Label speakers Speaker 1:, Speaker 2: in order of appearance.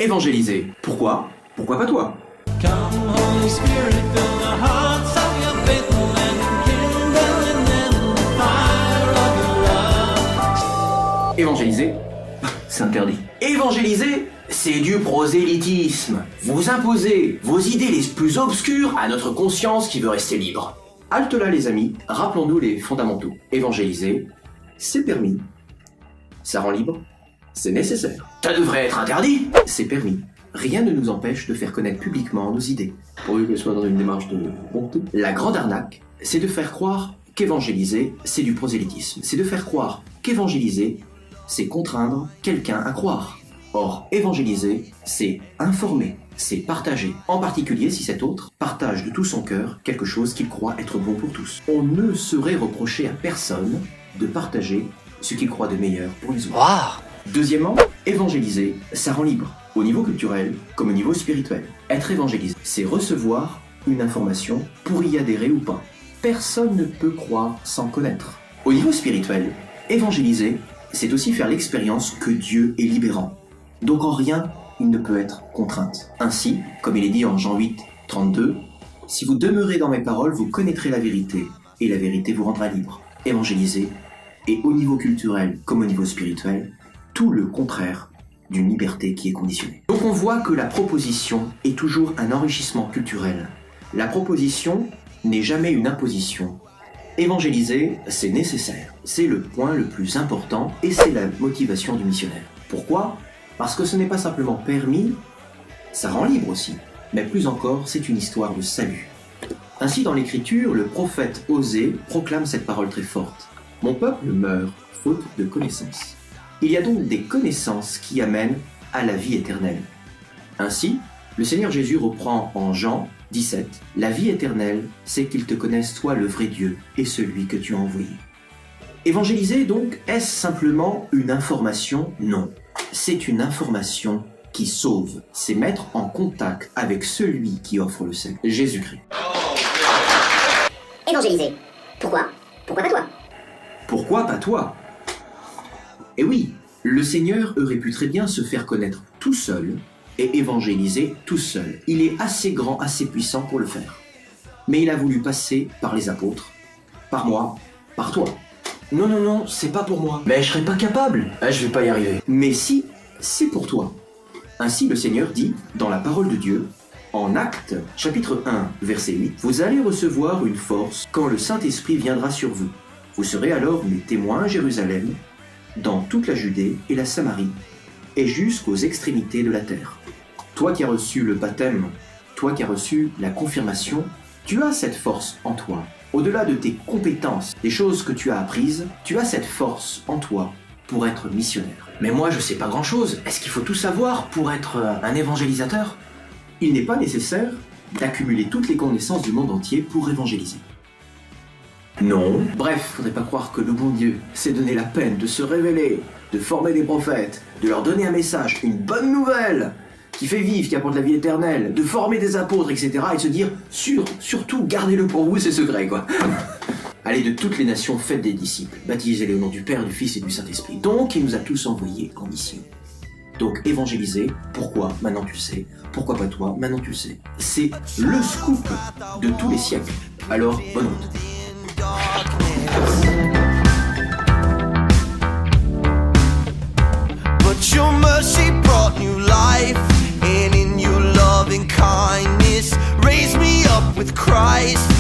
Speaker 1: Évangéliser. Pourquoi? Pourquoi pas toi?
Speaker 2: Come, Holy Spirit, fill the hearts of your faithful and kindle in them the fire of your love.
Speaker 1: Évangéliser, c'est interdit. Évangéliser, c'est du prosélytisme. Vous imposez vos idées les plus obscures à notre conscience qui veut rester libre. Halte là les amis, rappelons-nous les fondamentaux. Évangéliser, c'est permis. Ça rend libre, c'est nécessaire. Ça devrait être interdit, c'est permis. Rien ne nous empêche de faire connaître publiquement nos idées, pourvu qu'elles soient dans une démarche de bonté. La grande arnaque, c'est de faire croire qu'évangéliser, c'est du prosélytisme. C'est de faire croire qu'évangéliser, c'est contraindre quelqu'un à croire. Or, évangéliser, c'est informer, c'est partager. En particulier si cet autre partage de tout son cœur quelque chose qu'il croit être bon pour tous. On ne saurait reprocher à personne de partager ce qu'il croit de meilleur pour les autres.
Speaker 3: Wow.
Speaker 1: Deuxièmement, évangéliser, ça rend libre, au niveau culturel comme au niveau spirituel. Être évangélisé, c'est recevoir une information pour y adhérer ou pas. Personne ne peut croire sans connaître. Au niveau spirituel, évangéliser, c'est aussi faire l'expérience que Dieu est libérant. Donc en rien, il ne peut être contrainte. Ainsi, comme il est dit en Jean 8, 32, « Si vous demeurez dans mes paroles, vous connaîtrez la vérité, et la vérité vous rendra libre. » Évangéliser, et au niveau culturel comme au niveau spirituel, tout le contraire d'une liberté qui est conditionnée. Donc on voit que la proposition est toujours un enrichissement culturel. La proposition n'est jamais une imposition. Évangéliser, c'est nécessaire. C'est le point le plus important et c'est la motivation du missionnaire. Pourquoi? Parce que ce n'est pas simplement permis, ça rend libre aussi. Mais plus encore, c'est une histoire de salut. Ainsi, dans l'Écriture, le prophète Osée proclame cette parole très forte. « Mon peuple meurt, faute de connaissances. » Il y a donc des connaissances qui amènent à la vie éternelle. Ainsi, le Seigneur Jésus reprend en Jean 17 « La vie éternelle, c'est qu'ils te connaissent toi le vrai Dieu et celui que tu as envoyé. » Évangéliser donc, est-ce simplement une information? Non. C'est une information qui sauve. C'est mettre en contact avec celui qui offre le salut, Jésus-Christ.
Speaker 4: Évangéliser. Pourquoi? Pourquoi pas toi?
Speaker 1: Pourquoi pas toi? Et oui, le Seigneur aurait pu très bien se faire connaître tout seul et évangéliser tout seul. Il est assez grand, assez puissant pour le faire. Mais il a voulu passer par les apôtres, par moi, par toi. Non, non, non, c'est pas pour moi. Mais je serais pas capable. Je vais pas y arriver. Mais si, c'est pour toi. Ainsi le Seigneur dit, dans la parole de Dieu, en Actes, chapitre 1, verset 8, « Vous allez recevoir une force quand le Saint-Esprit viendra sur vous. Vous serez alors mes témoins à Jérusalem, dans toute la Judée et la Samarie, et jusqu'aux extrémités de la terre. » Toi qui as reçu le baptême, toi qui as reçu la confirmation, tu as cette force en toi. Au-delà de tes compétences, des choses que tu as apprises, tu as cette force en toi pour être missionnaire. Mais moi, je sais pas grand-chose. Est-ce qu'il faut tout savoir pour être un évangélisateur? Il n'est pas nécessaire d'accumuler toutes les connaissances du monde entier pour évangéliser. Non. Bref, faudrait pas croire que le bon Dieu s'est donné la peine de se révéler, de former des prophètes, de leur donner un message, une bonne nouvelle, qui fait vivre, qui apporte la vie éternelle, de former des apôtres, etc. et de se dire, surtout, gardez-le pour vous, c'est secret, quoi. Allez de toutes les nations, faites des disciples, baptisez-les au nom du Père, du Fils et du Saint-Esprit. Donc, il nous a tous envoyés en mission. Donc, évangéliser, pourquoi? Maintenant tu le sais. Pourquoi pas toi? Maintenant tu le sais. C'est le scoop de tous les siècles. Alors, bonne route.
Speaker 5: But your mercy brought new life, and in your loving kindness raised me up with Christ.